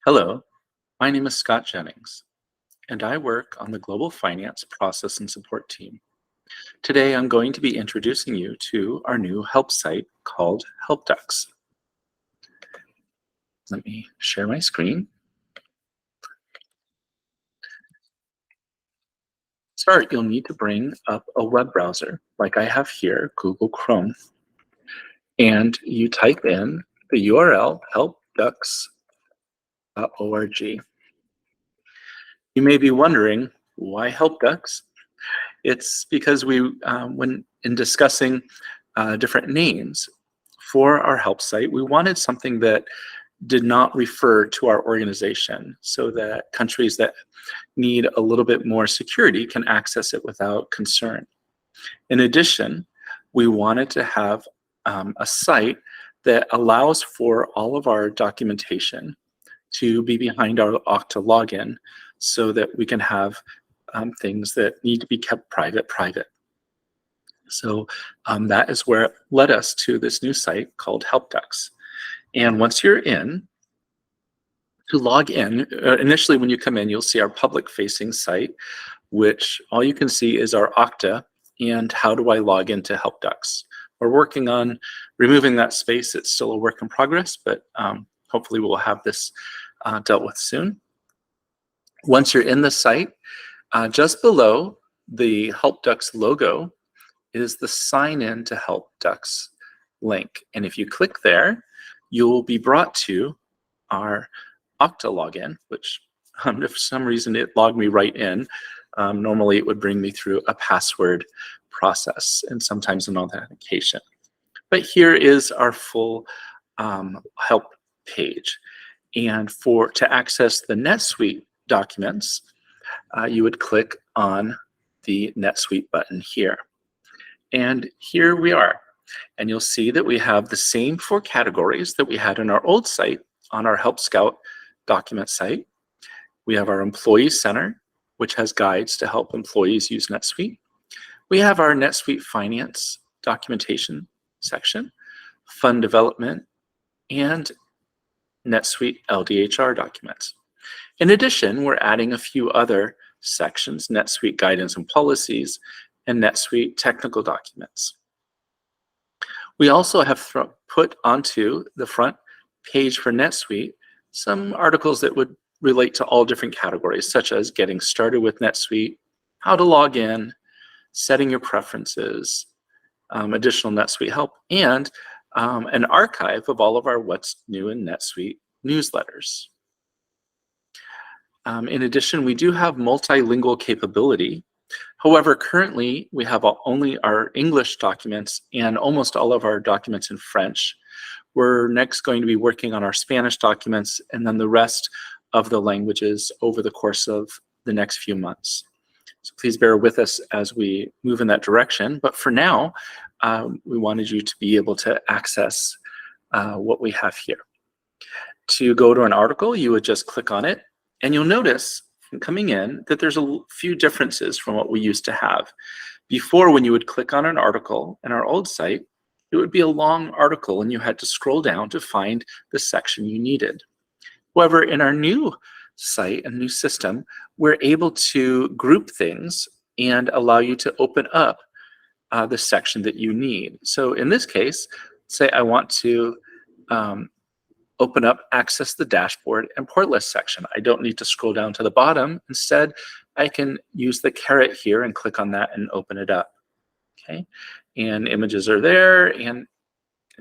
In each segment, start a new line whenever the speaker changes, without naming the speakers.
Hello, my name is Scott Jennings, and I work on the Global Finance Process and Support team. Today, I'm going to be introducing you to our new help site called HelpDucks. Let me share my screen. To start, you'll need to bring up a web browser, like I have here, Google Chrome, and you type in the URL helpducks.org. You may be wondering, why HelpDucks? It's because when in discussing different names for our help site, we wanted something that did not refer to our organization so that countries that need a little bit more security can access it without concern. In addition, we wanted to have a site that allows for all of our documentation to be behind our Okta login so that we can have things that need to be kept private. So that is where it led us to this new site called HelpDucks. And once you're in, to log in, initially when you come in, you'll see our public-facing site, which all you can see is our Okta and how do I log into HelpDucks. We're working on removing that space. It's still a work in progress, but hopefully we'll have this dealt with soon. Once you're in the site, just below the HelpDucks logo is the sign in to HelpDucks link. And if you click there, you'll be brought to our Okta login, which if for some reason it logged me right in. Normally it would bring me through a password process and sometimes an authentication. But here is our full help page. And to access the NetSuite documents, you would click on the NetSuite button here. And here we are. And you'll see that we have the same 4 categories that we had in our old site on our Help Scout document site. We have our Employee Center, which has guides to help employees use NetSuite. We have our NetSuite Finance documentation section, Fund Development, and NetSuite LDHR documents. In addition, we're adding a few other sections, NetSuite Guidance and Policies, and NetSuite Technical Documents. We also have put onto the front page for NetSuite some articles that would relate to all different categories, such as getting started with NetSuite, how to log in, setting your preferences, additional NetSuite help, and an archive of all of our What's New in NetSuite newsletters. In addition, we do have multilingual capability. However, currently we have only our English documents and almost all of our documents in French. We're next going to be working on our Spanish documents and then the rest of the languages over the course of the next few months. So please bear with us as we move in that direction. But for now, we wanted you to be able to access what we have here. To go to an article, you would just click on it, and you'll notice coming in that there's a few differences from what we used to have. Before, when you would click on an article in our old site, it would be a long article and you had to scroll down to find the section you needed. However, in our new site and new system, we're able to group things and allow you to open up the section that you need. So in this case, say I want to open up Access the Dashboard and Port List section. I don't need to scroll down to the bottom. Instead, I can use the caret here and click on that and open it up. Okay, and images are there, and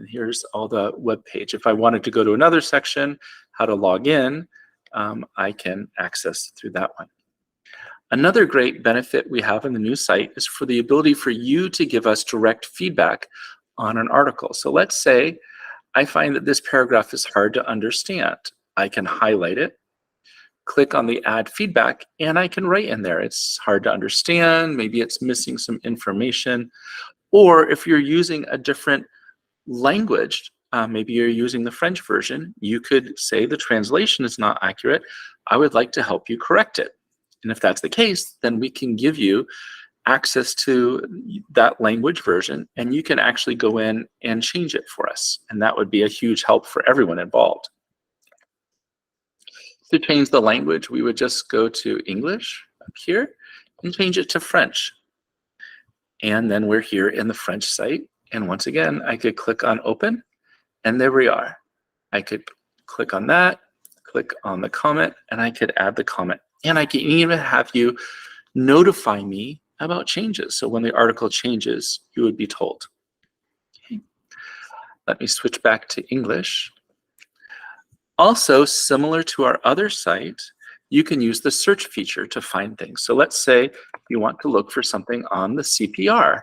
here's all the web page. If I wanted to go to another section, how to log in, I can access through that one. Another great benefit we have in the new site is for the ability for you to give us direct feedback on an article. So let's say I find that this paragraph is hard to understand. I can highlight it, click on the add feedback, and I can write in there. It's hard to understand, maybe it's missing some information, or if you're using a different language, maybe you're using the French version, you could say the translation is not accurate. I would like to help you correct it. And if that's the case, then we can give you access to that language version, and you can actually go in and change it for us. And that would be a huge help for everyone involved. To change the language, we would just go to English up here and change it to French. And then we're here in the French site. And once again, I could click on open, and there we are. I could click on that, click on the comment, and I could add the comment. And I can even have you notify me about changes. So when the article changes, you would be told. Okay. Let me switch back to English. Also, similar to our other site, you can use the search feature to find things. So let's say you want to look for something on the CPR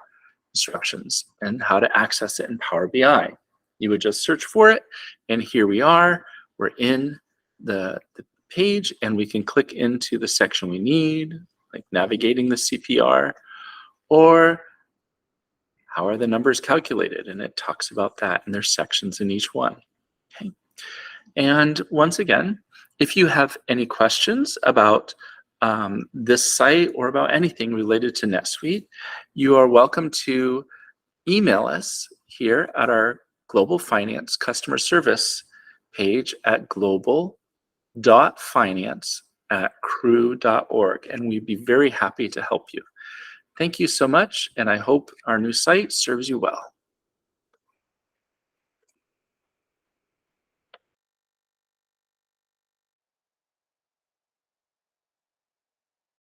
instructions and how to access it in Power BI. You would just search for it, and here we are. We're in the page, and we can click into the section we need, like navigating the CPR, or how are the numbers calculated, and it talks about that, and there's sections in each one. Okay. And once again, if you have any questions about this site or about anything related to NetSuite, you are welcome to email us here at our Global Finance customer service page at global.finance@crew.org, and we'd be very happy to help you. Thank you so much, and I hope our new site serves you well.